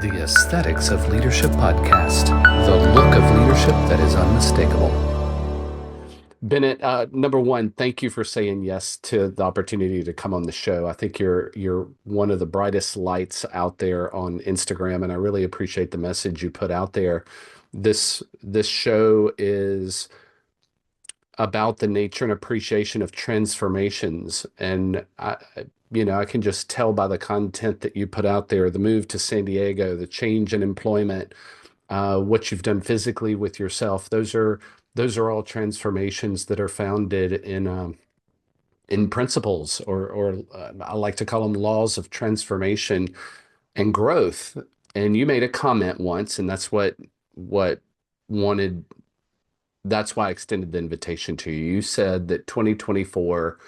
The Aesthetics of Leadership podcast, the look of leadership that is unmistakable. Bennett, number one, thank you for saying yes to the opportunity to come on the show. I think you're one of the brightest lights out there on Instagram, and I really appreciate the message you put out there. This show is about the nature and appreciation of transformations. And I can just tell by the content that you put out there, the move to San Diego, the change in employment, what you've done physically with yourself. Those are all transformations that are founded in principles, or I like to call them laws of transformation and growth. And you made a comment once, and what wanted that's why I extended the invitation to you. You said that 2024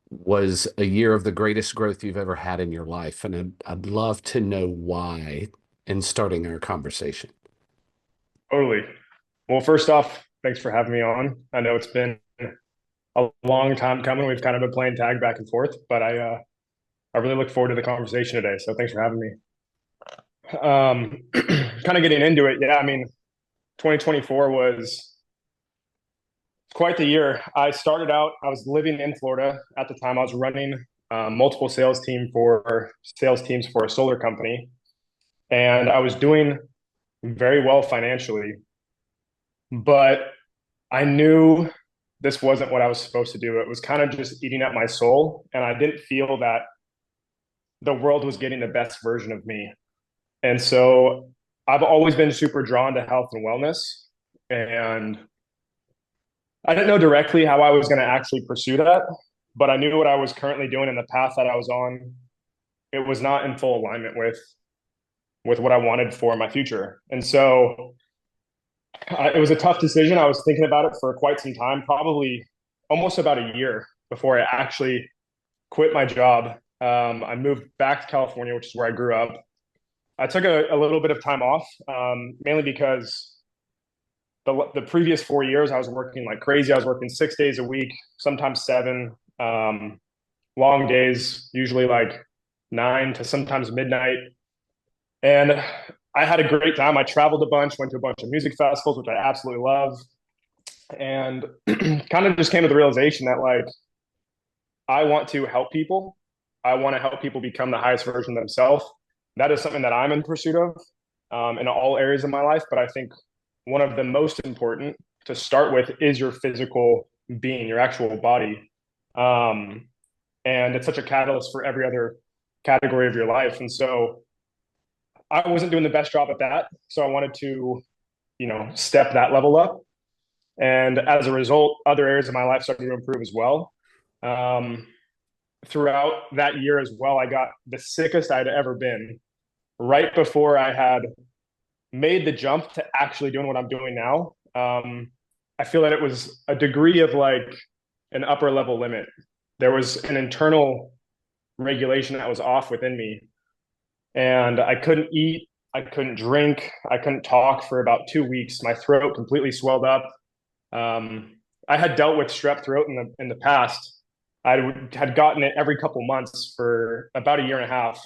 was a year of the greatest growth you've ever had in your life. And I'd love to know why in starting our conversation. Totally. Well, first off, thanks for having me on. I know it's been a long time coming. We've kind of been playing tag back and forth, but I really look forward to the conversation today. So thanks for having me. Kind of getting into it. Yeah, I mean, 2024 was quite the year. I started out, I was living in Florida at the time. I was running multiple sales teams for a solar company, and I was doing very well financially, but I knew this wasn't what I was supposed to do. It was kind of just eating at my soul. And I didn't feel that the world was getting the best version of me. And so I've always been super drawn to health and wellness. And I didn't know directly how I was going to actually pursue that, but I knew what I was currently doing in the path that I was on. It was not in full alignment with what I wanted for my future. And so it was a tough decision. I was thinking about it for quite some time, probably almost about a year before I actually quit my job. I moved back to California, which is where I grew up. I took a little bit of time off, mainly because the previous 4 years I was working like crazy. I was working 6 days a week, sometimes seven, long days, usually like 9 to sometimes midnight. And I had a great time. I traveled a bunch, went to a bunch of music festivals, which I absolutely love, and kind of just came to the realization that like I want to help people. I want to help people become the highest version of themselves. That is something that I'm in pursuit of in all areas of my life. But I think one of the most important to start with is your physical being, your actual body. Um, and it's such a catalyst for every other category of your life. And so I wasn't doing the best job at that. So I wanted to, step that level up. And as a result, other areas of my life started to improve as well. Um, Throughout that year as well, I got the sickest I'd ever been right before I had made the jump to actually doing what I'm doing now. I feel that it was a degree of like an upper level limit. There was an internal regulation that was off within me, and I couldn't eat, I couldn't drink, I couldn't talk for about 2 weeks. My throat completely swelled up. I had dealt with strep throat in the past. Had gotten it every couple months for about a year and a half.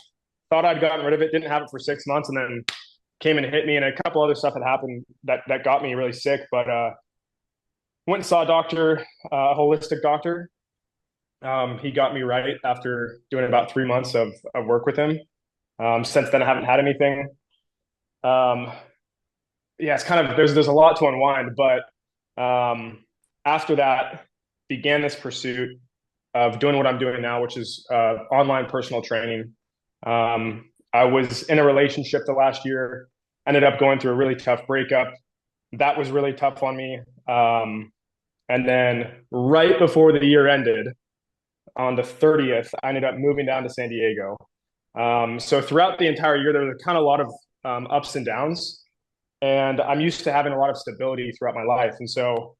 Thought I'd gotten rid of it, didn't have it for 6 months, and then came and hit me, and a couple other stuff had happened that got me really sick. But went and saw a doctor, a holistic doctor. He got me right after doing about 3 months of work with him. Since then, I haven't had anything. Um, yeah, it's kind of there's a lot to unwind, but after that, began this pursuit of doing what I'm doing now, which is online personal training. I was in a relationship the last year, ended up going through a really tough breakup. That was really tough on me. And then right before the year ended, on the 30th, I ended up moving down to San Diego. So throughout the entire year, there was kind of a lot of ups and downs. And I'm used to having a lot of stability throughout my life. And so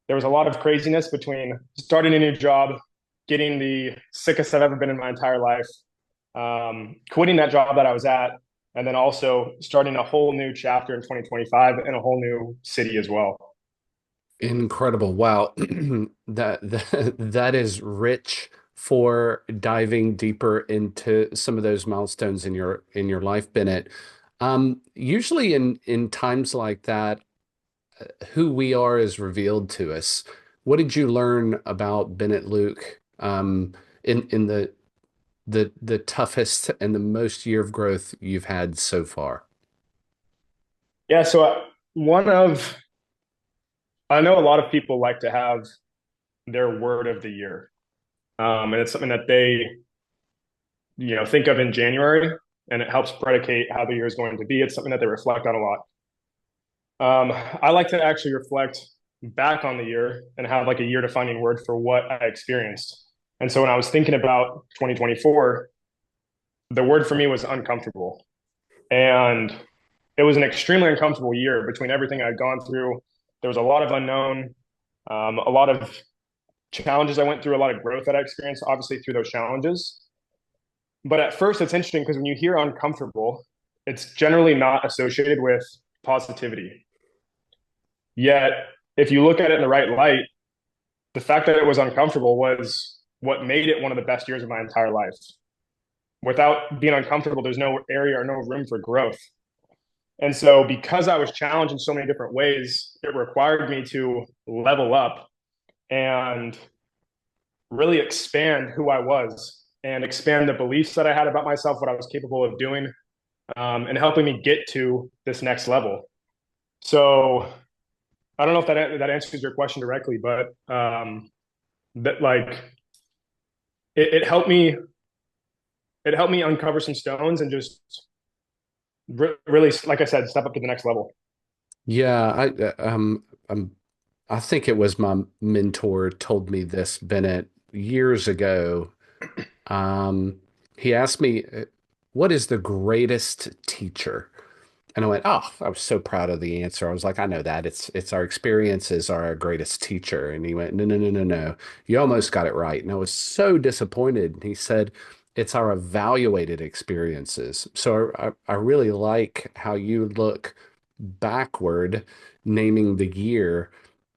there was a lot of craziness between starting a new job, getting the sickest I've ever been in my entire life, quitting that job that I was at, and then also starting a whole new chapter in 2025 in a whole new city as well. Incredible. Wow. That is rich for diving deeper into some of those milestones in your life, Bennett. Usually in times like that, who we are is revealed to us. What did you learn about Bennett Luke in the toughest and the most year of growth you've had so far? Yeah, so one of I know a lot of people like to have their word of the year, and it's something that they think of in January, and it helps predicate how the year is going to be. It's something that they reflect on a lot. I like to actually reflect back on the year and have like a year defining word for what I experienced. And so when I was thinking about 2024, the word for me was uncomfortable. And it was an extremely uncomfortable year between everything I'd gone through. There was a lot of unknown, a lot of challenges I went through, a lot of growth that I experienced, obviously, through those challenges. But at first, it's interesting because when you hear uncomfortable, it's generally not associated with positivity. Yet, if you look at it in the right light, the fact that it was uncomfortable was what made it one of the best years of my entire life. Without being uncomfortable, there's no area or no room for growth. And so, because I was challenged in so many different ways, it required me to level up and really expand who I was and expand the beliefs that I had about myself, what I was capable of doing, and helping me get to this next level. So, I don't know if that answers your question directly, but that like it helped me uncover some stones and just really, like I said, step up to the next level. Yeah, I think it was my mentor told me this, Bennett, years ago. Um, he asked me, "What is the greatest teacher?" And I went, "Oh, I was so proud of the answer." I was like, "I know that. It's our experiences are our greatest teacher." And he went, "No, no, no, no, no. You almost got it right." And I was so disappointed. And he said, "It's our evaluated experiences." So I really like how you look backward, naming the year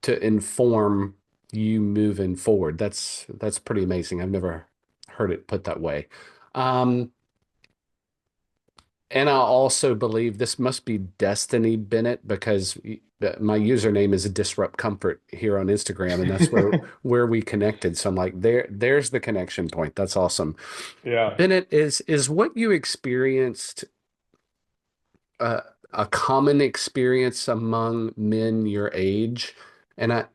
to inform you moving forward. That's pretty amazing. I've never heard it put that way. Um, and I also believe this must be destiny, Bennett, because my username is Disrupt Comfort here on Instagram, and that's where we connected. So I'm like, there's the connection point. That's awesome. Yeah. Bennett, is what you experienced uh, a common experience among men your age? And I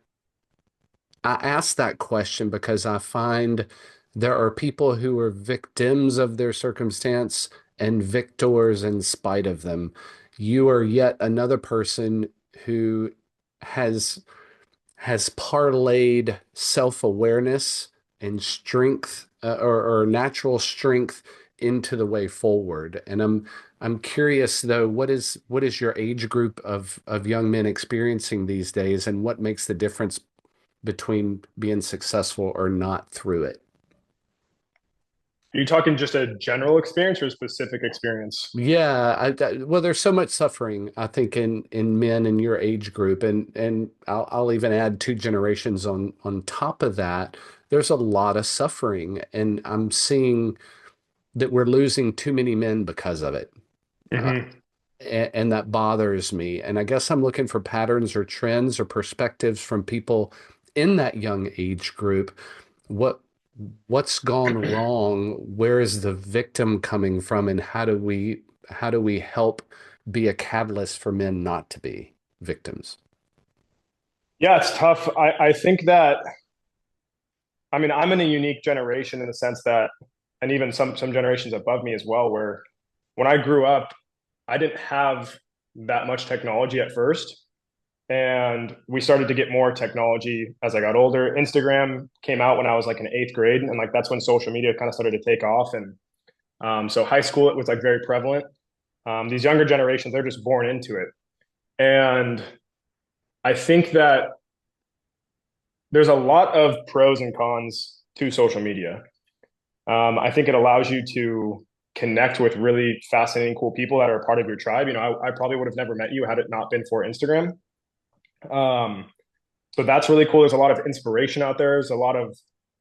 ask that question because I find there are people who are victims of their circumstance and victors in spite of them. You are yet another person who has parlayed self-awareness and strength or natural strength into the way forward. And I'm curious though, what is your age group of young men experiencing these days, and what makes the difference between being successful or not through it? Are you talking just a general experience or a specific experience? Yeah, well, there's so much suffering, I think, in men in your age group, and I'll even add two generations on top of that. There's a lot of suffering, and I'm seeing that we're losing too many men because of it. Uh, Hmm. and that bothers me. And I guess I'm looking for patterns or trends or perspectives from people in that young age group. What what's gone wrong? Where is the victim coming from? And how do we help be a catalyst for men not to be victims? Yeah, it's tough. I think that I mean I'm in a unique generation in the sense that, and even some generations above me as well, where when I grew up, I didn't have that much technology at first. And we started to get more technology as I got older. Instagram came out when I was like in eighth grade, and like that's when social media kind of started to take off. And so high school, it was like very prevalent. These younger generations, they're just born into it. And I think that there's a lot of pros and cons to social media. I think it allows you to connect with really fascinating, cool people that are a part of your tribe. I probably would have never met you had it not been for Instagram. Um, so that's really cool. There's a lot of inspiration out there. There's a lot of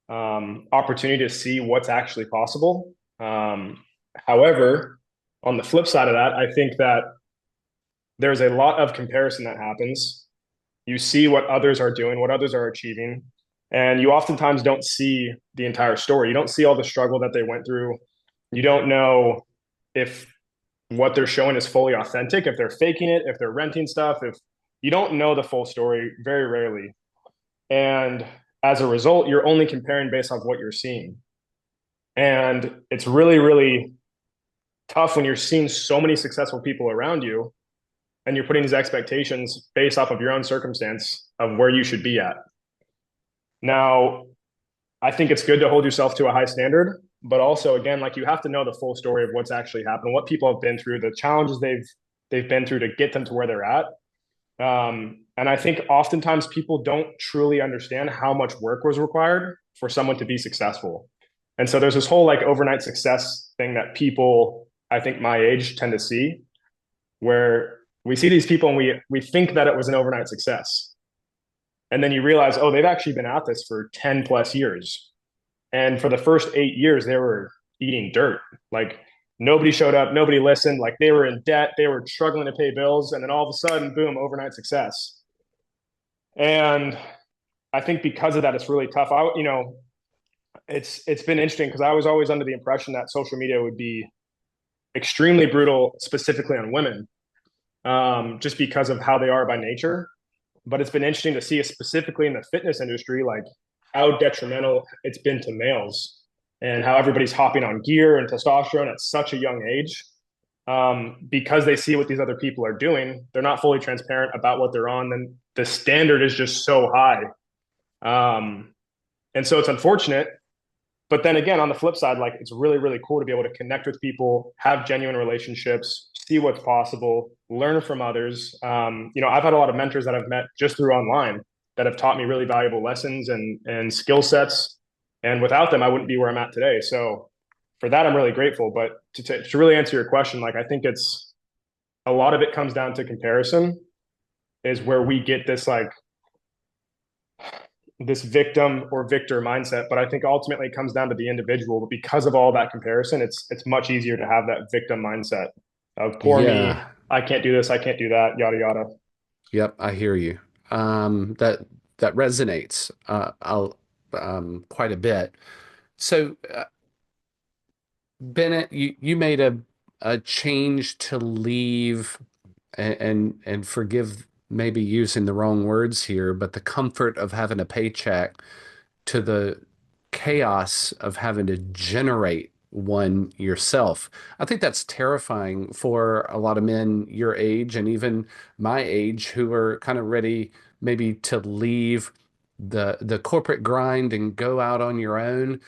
opportunity to see what's actually possible. However, on the flip side of that, I think that there's a lot of comparison that happens. You see what others are doing, what others are achieving, and you oftentimes don't see the entire story. You don't see all the struggle that they went through. You don't know if what they're showing is fully authentic, if they're faking it, if they're renting stuff, if you don't know the full story very rarely. And as a result, you're only comparing based off what you're seeing. And it's really, really tough when you're seeing so many successful people around you and you're putting these expectations based off of your own circumstance of where you should be at. Now, I think it's good to hold yourself to a high standard, but also again, like you have to know the full story of what's actually happened, what people have been through, the challenges they've been through to get them to where they're at. And I think oftentimes people don't truly understand how much work was required for someone to be successful. And so there's this whole like overnight success thing that people, I think my age tend to see, where we see these people and we think that it was an overnight success. And then you realize, oh, they've actually been at this for 10 plus years. And for the first 8 years, they were eating dirt. Like nobody showed up, nobody listened. Like they were in debt, they were struggling to pay bills. And then all of a sudden, boom, overnight success. And I think because of that, it's really tough. It's been interesting because I was always under the impression that social media would be extremely brutal, specifically on women, just because of how they are by nature. But it's been interesting to see, specifically in the fitness industry, like how detrimental it's been to males and how everybody's hopping on gear and testosterone at such a young age, because they see what these other people are doing. They're not fully transparent about what they're on. Then the standard is just so high. And so it's unfortunate. But then again, on the flip side, like it's really, really cool to be able to connect with people, have genuine relationships, see what's possible, learn from others. I've had a lot of mentors that I've met just through online that have taught me really valuable lessons and skill sets. And without them, I wouldn't be where I'm at today. So for that, I'm really grateful. But to really answer your question, like I think it's a lot of it comes down to comparison, is where we get this victim or victor mindset. But I think ultimately it comes down to the individual. But because of all that comparison, it's much easier to have that victim mindset of poor me, Yeah. I can't do this, I can't do that, yada yada. Yep, I hear you. That resonates I'll quite a bit. So, Bennett, you made a change to leave and forgive maybe using the wrong words here, but the comfort of having a paycheck to the chaos of having to generate one yourself. I think that's terrifying for a lot of men your age and even my age who are kind of ready maybe to leave the corporate grind and go out on your own.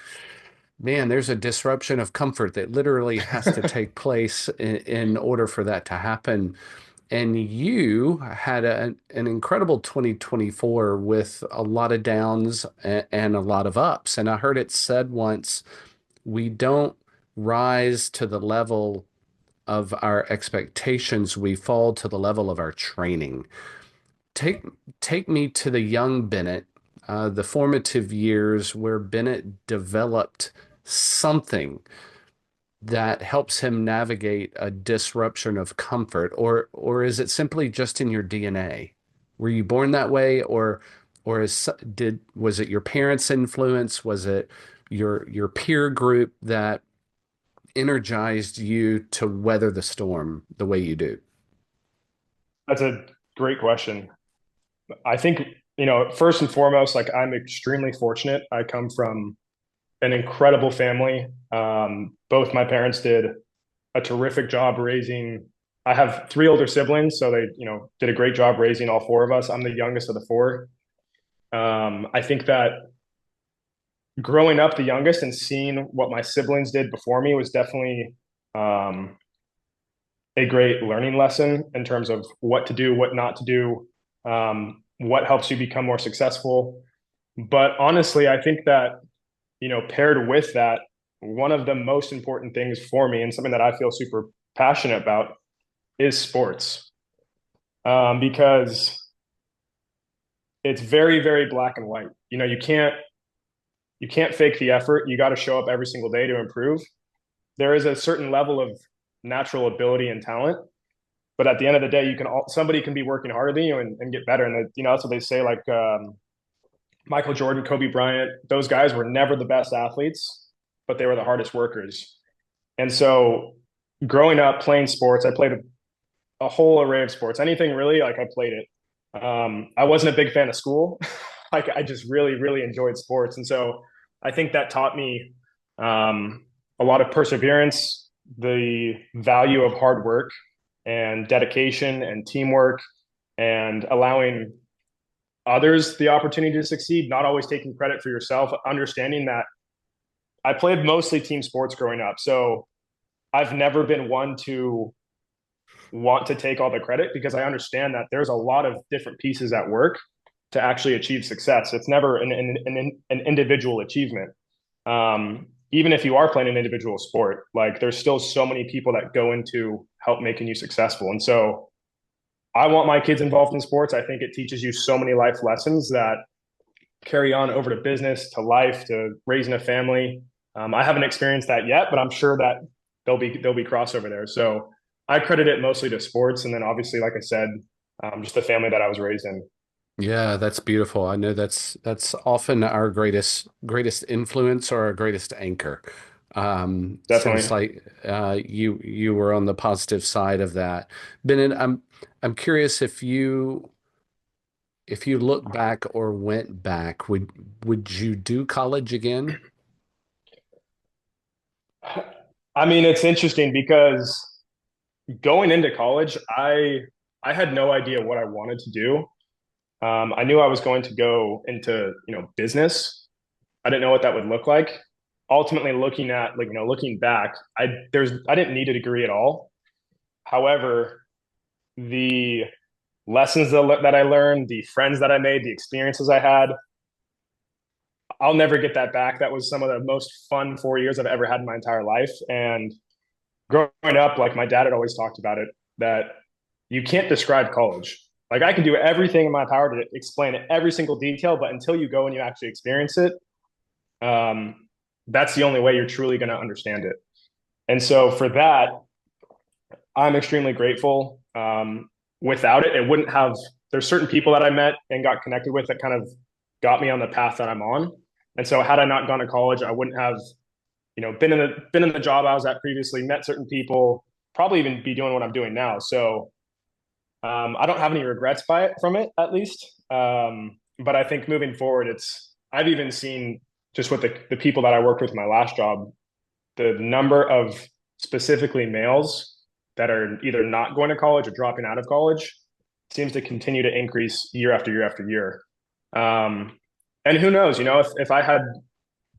Man, there's a disruption of comfort that literally has to take place in order for that to happen. And you had an incredible 2024 with a lot of downs and a lot of ups. And I heard it said once, we don't rise to the level of our expectations, we fall to the level of our training. Take take me to the young Bennett, the formative years where Bennett developed something that helps him navigate a disruption of comfort, or is it simply just in your DNA? Were you born that way, or was it your parents' influence? Was it your peer group that energized you to weather the storm the way you do? That's a great question. I think, first and foremost, like I'm extremely fortunate. I come from an incredible family. Both my parents did a terrific job raising. I have three older siblings, so they, did a great job raising all four of us. I'm the youngest of the four. I think that growing up the youngest and seeing what my siblings did before me was definitely um, a great learning lesson in terms of what to do, what not to do, what helps you become more successful. But honestly, I think that, paired with that, one of the most important things for me and something that I feel super passionate about is sports, because it's very, very black and white. You can't you can't fake the effort. You got to show up every single day to improve. There is a certain level of natural ability and talent, but at the end of the day, somebody can be working harder than you and get better. And that's what they say. Like Michael Jordan, Kobe Bryant, those guys were never the best athletes, but they were the hardest workers. And so, growing up playing sports, I played a whole array of sports. Anything really, like I played it. I wasn't a big fan of school. Like I just really, really enjoyed sports, and so I think that taught me a lot of perseverance, the value of hard work and dedication and teamwork, and allowing others the opportunity to succeed, not always taking credit for yourself, understanding that I played mostly team sports growing up. So I've never been one to want to take all the credit because I understand that there's a lot of different pieces at work to actually achieve success. It's never an individual achievement. Even if you are playing an individual sport, like there's still so many people that go into help making you successful. And so I want my kids involved in sports. I think it teaches you so many life lessons that carry on over to business, to life, to raising a family. I haven't experienced that yet, but I'm sure that there'll be crossover there. So I credit it mostly to sports, and then obviously, like I said, just the family that I was raised in. Yeah, that's beautiful. I know that's often our greatest influence or our greatest anchor. Sounds Definitely. like you were on the positive side of that. Bennett, I'm curious if you look back or went back, would you do college again? I mean, it's interesting because going into college, I had no idea what I wanted to do. I knew I was going to go into business. I didn't know what that would look like. Ultimately, looking back, I didn't need a degree at all. However, the lessons that I learned, the friends that I made, the experiences I had, I'll never get that back. That was some of the most fun 4 years I've ever had in my entire life. And growing up, like my dad had always talked about it, that you can't describe college. Like I can do everything in my power to explain it, every single detail, but until you go and you actually experience it, um, that's the only way you're truly going to understand it. And so for that, I'm extremely grateful. Without it, it wouldn't have. There's certain people that I met and got connected with that kind of got me on the path that I'm on. And so had I not gone to college, I wouldn't have, been in the job I was at previously, met certain people, probably even be doing what I'm doing now. So I don't have any regrets from it, at least. But I think moving forward, I've even seen just with the people that I worked with in my last job, the number of specifically males that are either not going to college or dropping out of college seems to continue to increase year after year after year. And who knows, if I had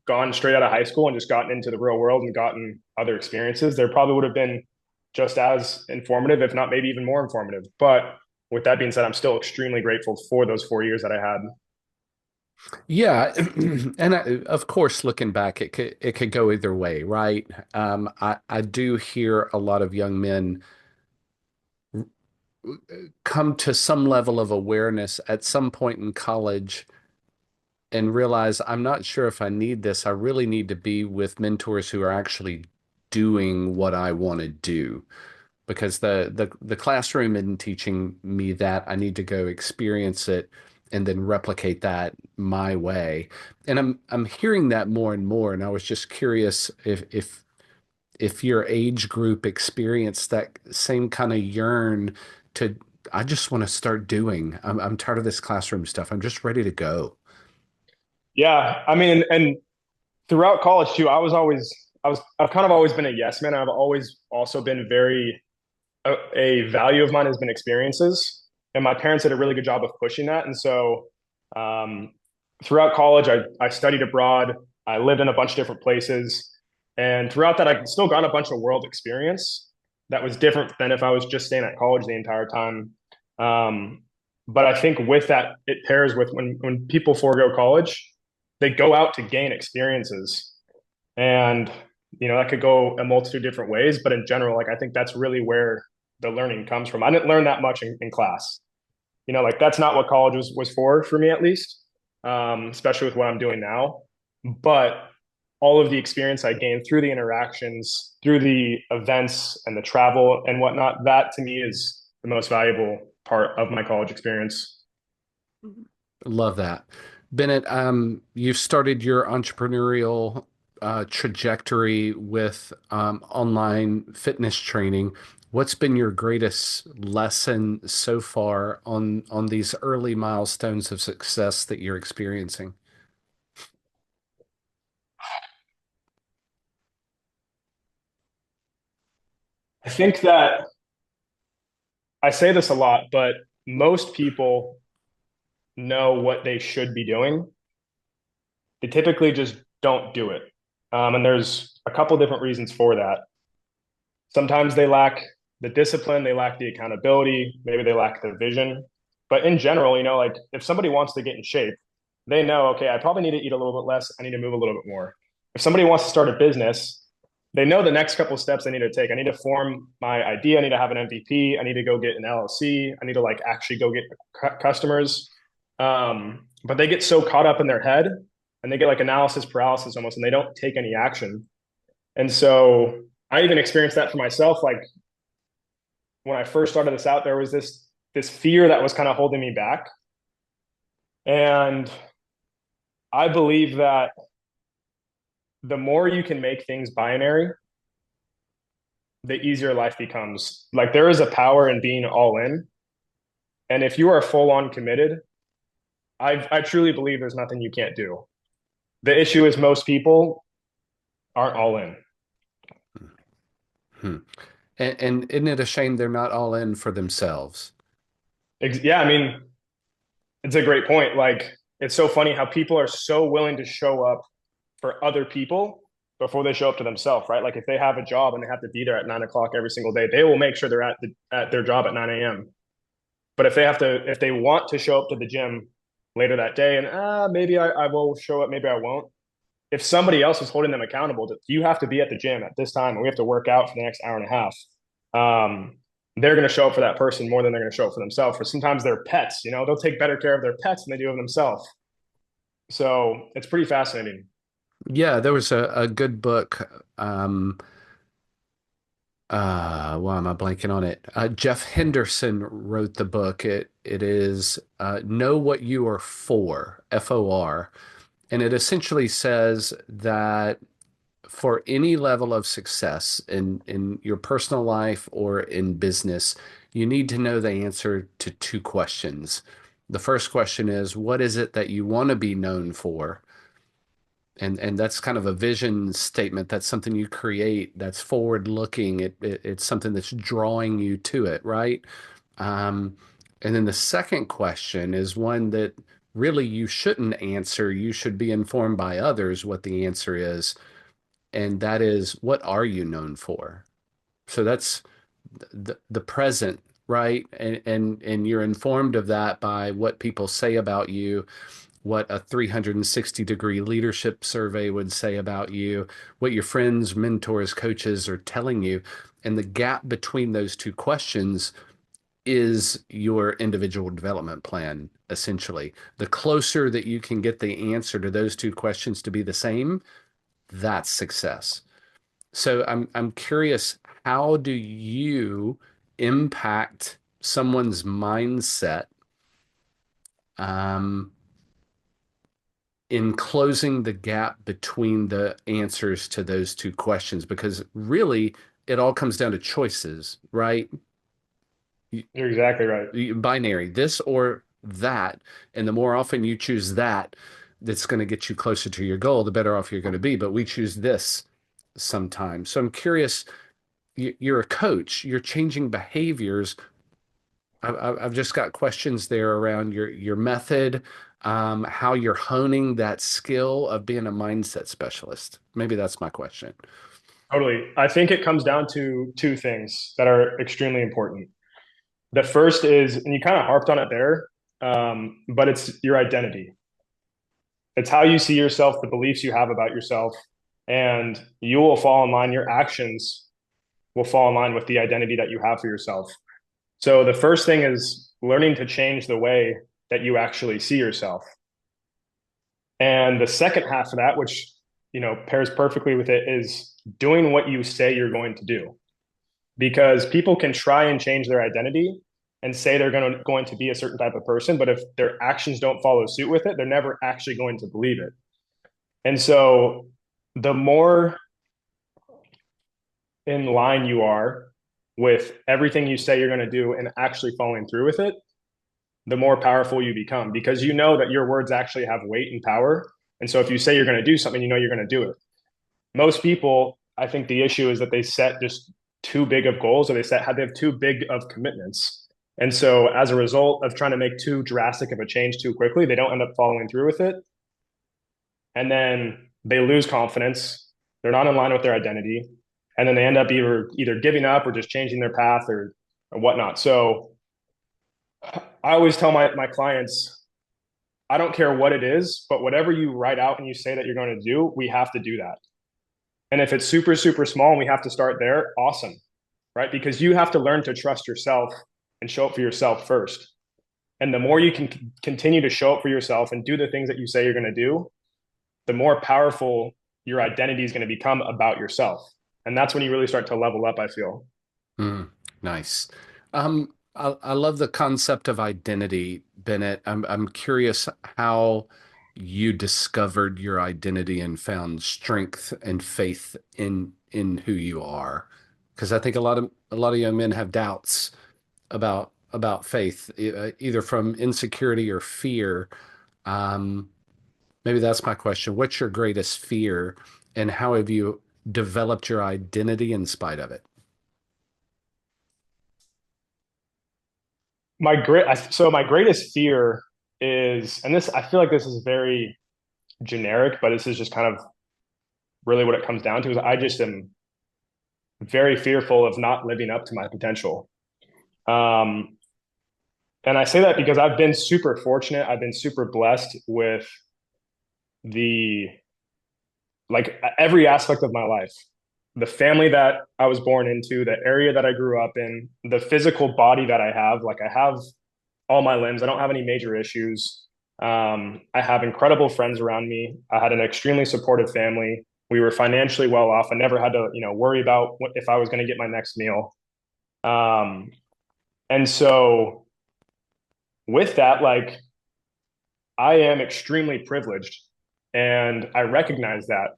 gone straight out of high school and just gotten into the real world and gotten other experiences, there probably would have been just as informative, if not maybe even more informative. But with that being said, I'm still extremely grateful for those 4 years that I had. Yeah, and of course, looking back, it could go either way, right? I do hear a lot of young men come to some level of awareness at some point in college and realize I'm not sure if I need this. I really need to be with mentors who are actually doing what I want to do because the classroom isn't teaching me that. I need to go experience it and then replicate that my way. And I'm hearing that more and more. And I was just curious if your age group experienced that same kind of yearn to I just want to start doing. I'm tired of this classroom stuff. I'm just ready to go. Yeah, I mean, and throughout college too, I've kind of always been a yes man. I've always also been a value of mine has been experiences, and my parents did a really good job of pushing that. And so, um, throughout college, I studied abroad. I lived in a bunch of different places, and throughout that, I still got a bunch of world experience that was different than if I was just staying at college the entire time. Um, but I think with that, it pairs with when people forego college, they go out to gain experiences, and that could go a multitude of different ways. But in general, like I think that's really where the learning comes from. I didn't learn that much in class. Like that's not what college was for me at least, especially with what I'm doing now. But all of the experience I gained through the interactions, through the events and the travel and whatnot, that to me is the most valuable part of my college experience. Love that. Bennett, you've started your entrepreneurial trajectory with online fitness training. What's been your greatest lesson so far on these early milestones of success that you're experiencing? I think that I say this a lot, but most people know what they should be doing. They typically just don't do it. And there's a couple different reasons for that. Sometimes they lack the discipline, they lack the accountability, maybe they lack the vision. But in general, like if somebody wants to get in shape, they know, okay, I probably need to eat a little bit less. I need to move a little bit more. If somebody wants to start a business, they know the next couple of steps I need to take. I need to form my idea. I need to have an MVP. I need to go get an LLC. I need to like actually go get customers. But they get so caught up in their head and they get like analysis paralysis almost, and they don't take any action. And so I even experienced that for myself. Like when I first started this out, there was this fear that was kind of holding me back. And I believe that the more you can make things binary, the easier life becomes. Like there is a power in being all in. And if you are full on committed, I truly believe there's nothing you can't do. The issue is most people aren't all in. Hmm. And isn't it a shame they're not all in for themselves? Yeah, I mean, it's a great point. Like it's so funny how people are so willing to show up for other people before they show up to themselves, right? Like if they have a job and they have to be there at 9 o'clock every single day, they will make sure they're at their job at 9 a.m. But if they want to show up to the gym later that day and maybe I will show up, maybe I won't. If somebody else is holding them accountable, that you have to be at the gym at this time and we have to work out for the next hour and a half. They're going to show up for that person more than they're going to show up for themselves. Or sometimes they're pets, they'll take better care of their pets than they do of themselves. So it's pretty fascinating. Yeah, there was a good book. Why am I blanking on it? Jeff Henderson wrote the book. It is Know What You Are For, FOR. And it essentially says that for any level of success in your personal life or in business, you need to know the answer to two questions. The first question is, what is it that you want to be known for? And that's kind of a vision statement. That's something you create. That's forward looking. It's something that's drawing you to it, right? Um, and then the second question is one that really you shouldn't answer. You should be informed by others what the answer is, and that is, what are you known for? So that's the present, right? And you're informed of that by what people say about you, what a 360-degree leadership survey would say about you, what your friends, mentors, coaches are telling you. And the gap between those two questions is your individual development plan, essentially. The closer that you can get the answer to those two questions to be the same, that's success. So I'm curious, how do you impact someone's mindset um, in closing the gap between the answers to those two questions? Because really, it all comes down to choices, right? You're exactly right. Binary, this or that. And the more often you choose that, that's going to get you closer to your goal, the better off you're going to be. But we choose this sometimes. So I'm curious, you're a coach, you're changing behaviors. I've just got questions there around your method, how you're honing that skill of being a mindset specialist. Maybe that's my question. Totally. I think it comes down to two things that are extremely important. The first is, and you kind of harped on it there, but it's your identity. It's how you see yourself, the beliefs you have about yourself, and you will fall in line. Your actions will fall in line with the identity that you have for yourself. So the first thing is learning to change the way that you actually see yourself. And the second half of that, which pairs perfectly with it, is doing what you say you're going to do. Because people can try and change their identity and say they're going to be a certain type of person, but if their actions don't follow suit with it, they're never actually going to believe it. And so the more in line you are with everything you say you're going to do and actually following through with it, the more powerful you become because you know that your words actually have weight and power. And so if you say you're going to do something, you know you're going to do it. Most people, I think the issue is that they set just too big of goals, or they have too big of commitments. And so as a result of trying to make too drastic of a change too quickly, they don't end up following through with it. And then they lose confidence. They're not in line with their identity. And then they end up either giving up or just changing their path or whatnot. So I always tell my clients, I don't care what it is, but whatever you write out and you say that you're going to do, we have to do that. And if it's super, super small and we have to start there, awesome, right? Because you have to learn to trust yourself and show up for yourself first. And the more you can continue to show up for yourself and do the things that you say you're going to do, the more powerful your identity is going to become about yourself. And that's when you really start to level up, I feel. Nice. I love the concept of identity, Bennett. I'm curious how you discovered your identity and found strength and faith in who you are. Because I think a lot of young men have doubts about faith, either from insecurity or fear. Um, Maybe that's my question. What's your greatest fear, and how have you developed your identity in spite of it? My greatest fear is, and this I feel like this is very generic, but this is just kind of really what it comes down to is I just am very fearful of not living up to my potential. Um, and I say that because I've been super fortunate. I've been super blessed with the every aspect of my life. The family that I was born into, the area that I grew up in, the physical body that I have. Like I have all my limbs. I don't have any major issues. I have incredible friends around me. I had an extremely supportive family. We were financially well off. I never had to, worry about if I was going to get my next meal. Um, and so with that, like I am extremely privileged and I recognize that.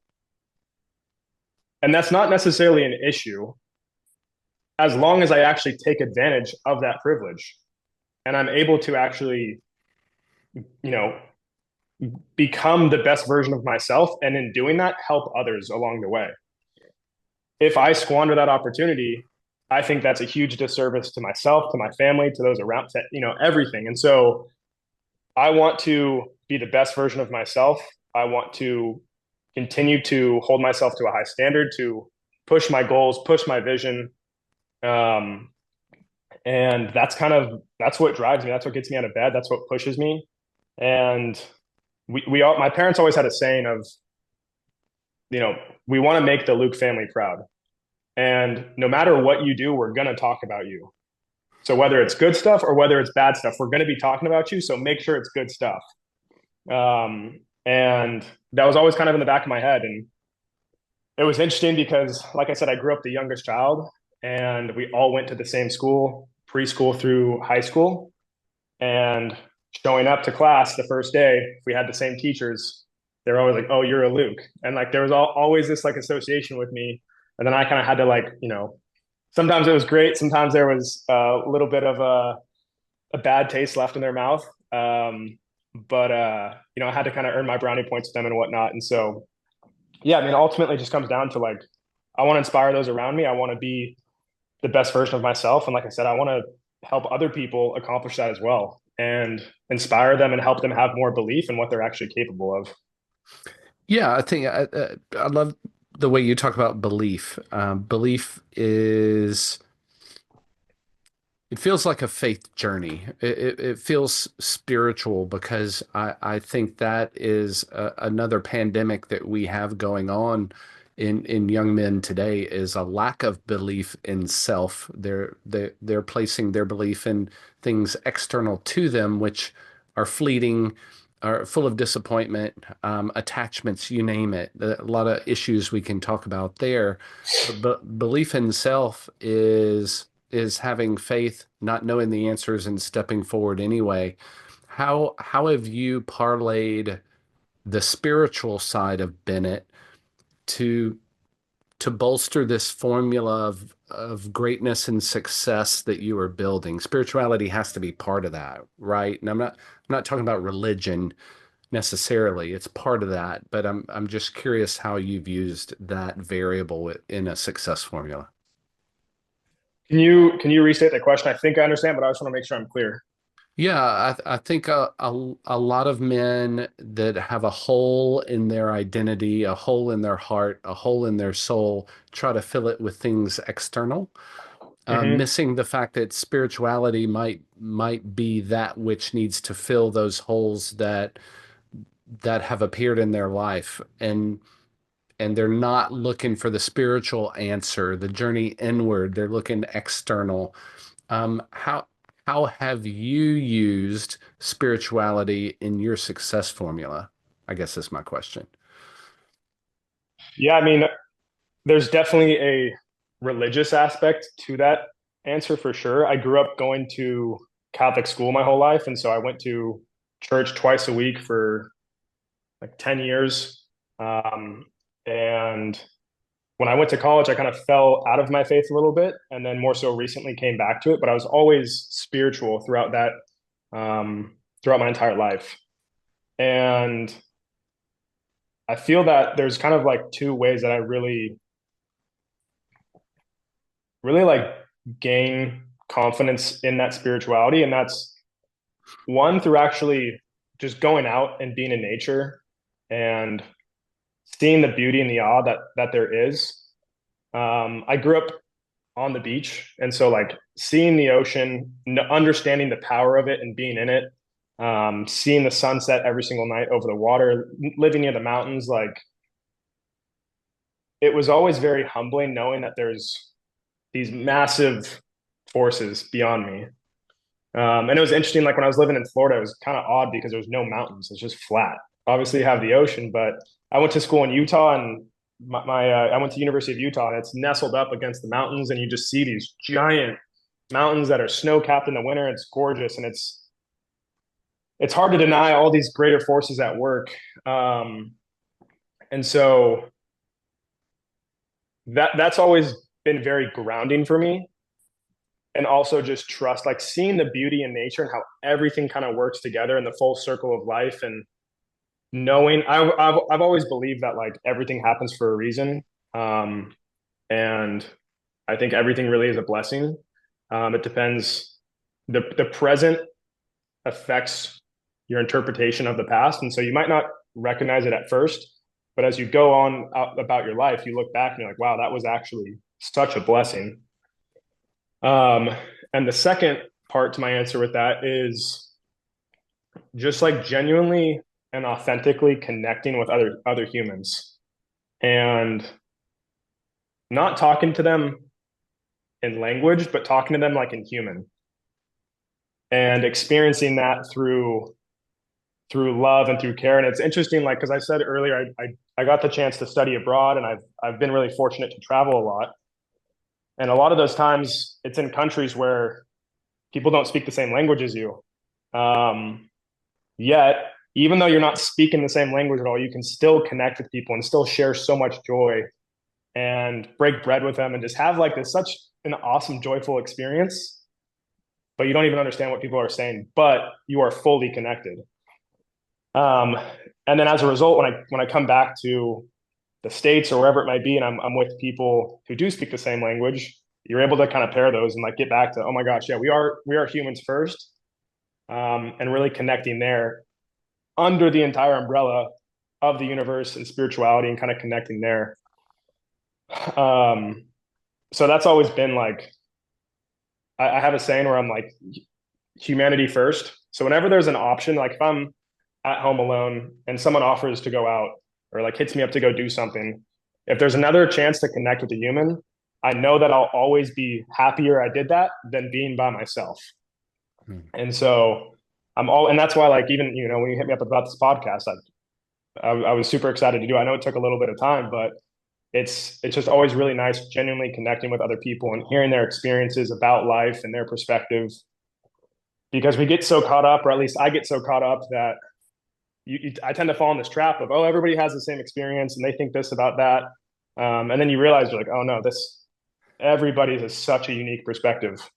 And that's not necessarily an issue as long as I actually take advantage of that privilege and I'm able to actually, you know, become the best version of myself. And in doing that, help others along the way. If I squander that opportunity, I think that's a huge disservice to myself, to my family, to those around, to, everything. And so I want to be the best version of myself. I want to continue to hold myself to a high standard, to push my goals, push my vision. Um, and that's what drives me. That's what gets me out of bed. That's what pushes me. And my parents always had a saying of, we want to make the Luke family proud. And no matter what you do, we're going to talk about you. So whether it's good stuff or whether it's bad stuff, we're going to be talking about you. So make sure it's good stuff. And that was always kind of in the back of my head. And it was interesting because, like I said, I grew up the youngest child and we all went to the same school, preschool through high school. And showing up to class the first day, we had the same teachers. They're always like, "Oh, you're a Luke," and like there was always this like association with me. And then I kind of had to sometimes it was great, sometimes there was a little bit of a bad taste left in their mouth. But I had to kind of earn my brownie points with them and whatnot. And so, yeah, I mean, ultimately, it just comes down to like I want to inspire those around me. I want to be the best version of myself, and like I said, I want to help other people accomplish that as well and inspire them and help them have more belief in what they're actually capable of. Yeah, I think I love the way you talk about belief. Belief is, it feels like a faith journey. It feels spiritual because I think that is another pandemic that we have going on in young men today is a lack of belief in self. They're placing their belief in things external to them, which are fleeting, are full of disappointment, attachments, you name it. A lot of issues we can talk about there. But belief in self is having faith, not knowing the answers and stepping forward anyway. How have you parlayed the spiritual side of Bennett to bolster this formula of greatness and success that you are building? Spirituality has to be part of that, right? And I'm not talking about religion necessarily. It's part of that, but I'm just curious how you've used that variable in a success formula. Can you restate that question? I think I understand, but I just want to make sure I'm clear. Yeah, I think a lot of men that have a hole in their identity, a hole in their heart, a hole in their soul, try to fill it with things external, Hmm. missing the fact that spirituality might be that which needs to fill those holes that have appeared in their life, and they're not looking for the spiritual answer, the journey inward. They're looking external. How have you used spirituality in your success formula? I guess is my question. Yeah, I mean, there's definitely a religious aspect to that answer for sure. I grew up going to Catholic school my whole life, and so I went to church twice a week for like 10 years. And when I went to college, I kind of fell out of my faith a little bit, and then more so recently came back to it. But I was always spiritual throughout throughout my entire life. And I feel that there's kind of like two ways that I really like gain confidence in that spirituality. And that's one through actually just going out and being in nature and seeing the beauty and the awe that there is. I grew up on the beach, and so like seeing the ocean, understanding the power of it, and being in it, seeing the sunset every single night over the water, living near the mountains, like it was always very humbling knowing that there's these massive forces beyond me. And it was interesting, like when I was living in Florida, it was kind of odd because there's no mountains. It's just flat. Obviously, you have the ocean, but I went to school in Utah, and I went to University of Utah, and it's nestled up against the mountains, and you just see these giant mountains that are snow capped in the winter. It's gorgeous, and it's hard to deny all these greater forces at work. Um, and so that's always been very grounding for me, and also just trust, like seeing the beauty in nature and how everything kind of works together in the full circle of life, and knowing I've always believed that like everything happens for a reason, um, and I think everything really is a blessing. It depends. The present affects your interpretation of the past, and so you might not recognize it at first, but as you go on about your life, you look back and you're like, wow, that was actually such a blessing. Um, and the second part to my answer with that is just like genuinely and authentically connecting with other humans and not talking to them in language, but talking to them like in human, and experiencing that through love and through care. And it's interesting, like because I said earlier, I got the chance to study abroad, and I've been really fortunate to travel a lot. And a lot of those times, it's in countries where people don't speak the same language as you. Um, Yet, even though you're not speaking the same language at all, you can still connect with people and still share so much joy and break bread with them and just have like this such an awesome, joyful experience. But you don't even understand what people are saying, but you are fully connected. Um, and then as a result, when I come back to the States or wherever it might be, and I'm with people who do speak the same language, you're able to kind of pair those and like get back to, oh my gosh, yeah, we are humans first, and really connecting there under the entire umbrella of the universe and spirituality, and kind of connecting there. Um, so that's always been like, I have a saying where I'm like, humanity first. So whenever there's an option, like if I'm at home alone and someone offers to go out or like hits me up to go do something, if there's another chance to connect with a human, I know that I'll always be happier I did that than being by myself. Hmm. And so and that's why, like, even, when you hit me up about this podcast, I was super excited to do it. I know it took a little bit of time, but it's just always really nice genuinely connecting with other people and hearing their experiences about life and their perspective, because we get so caught up, or at least I get so caught up, that I tend to fall in this trap of, oh, everybody has the same experience and they think this about that. And then you realize, you're like, oh no, everybody has such a unique perspective.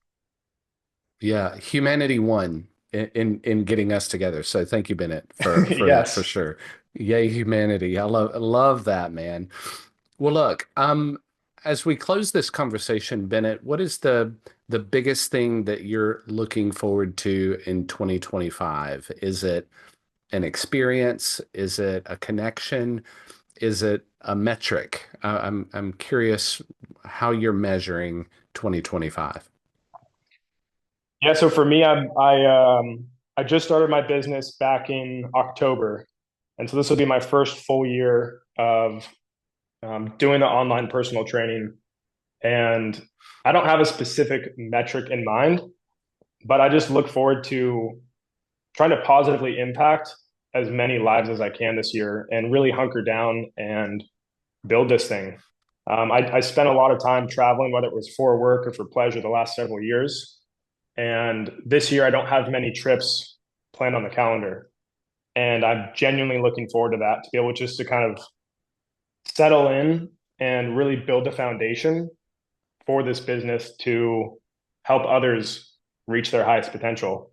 Yeah, humanity won in getting us together. So thank you, Bennett, for that for Yes. sure. Yay, humanity. I love that, man. Well, look, as we close this conversation, Bennett, what is the biggest thing that you're looking forward to in 2025? Is it an experience? Is it a connection? Is it a metric? I'm curious how you're measuring 2025. Yeah. So for me, I just started my business back in October, and so this will be my first full year of doing the online personal training. And I don't have a specific metric in mind, but I just look forward to trying to positively impact as many lives as I can this year and really hunker down and build this thing. I spent a lot of time traveling, whether it was for work or for pleasure, the last several years. And this year, I don't have many trips planned on the calendar. And I'm genuinely looking forward to that, to be able just to kind of settle in and really build a foundation for this business to help others reach their highest potential.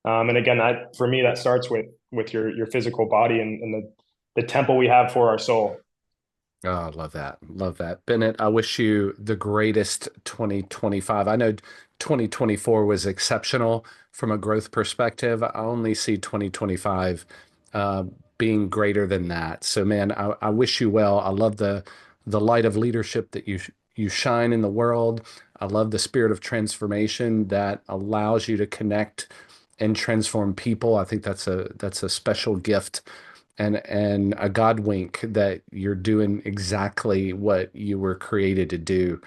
And again, for me, that starts with your physical body and the temple we have for our soul. Oh, I love that. Love that. Bennett, I wish you the greatest 2025. I know 2024 was exceptional from a growth perspective. I only see 2025 uh, being greater than that. So, man, I wish you well. I love the light of leadership that you shine in the world. I love the spirit of transformation that allows you to connect and transform people. I think that's a special gift and a God wink that you're doing exactly what you were created to do.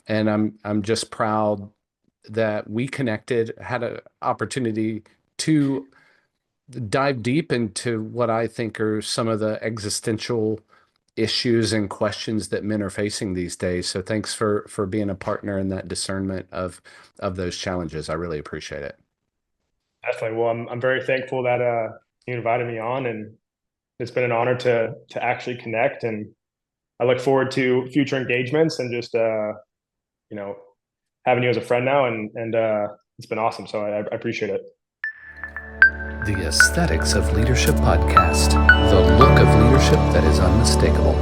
And I'm just proud that we connected, had an opportunity to dive deep into what I think are some of the existential issues and questions that men are facing these days. So thanks for being a partner in that discernment of those challenges. I really appreciate it. Definitely. Well, I'm very thankful that you invited me on, and it's been an honor to actually connect. And I look forward to future engagements and just you know having you as a friend now, and it's been awesome. So I appreciate it. The Aesthetics of Leadership podcast, the look of leadership that is unmistakable.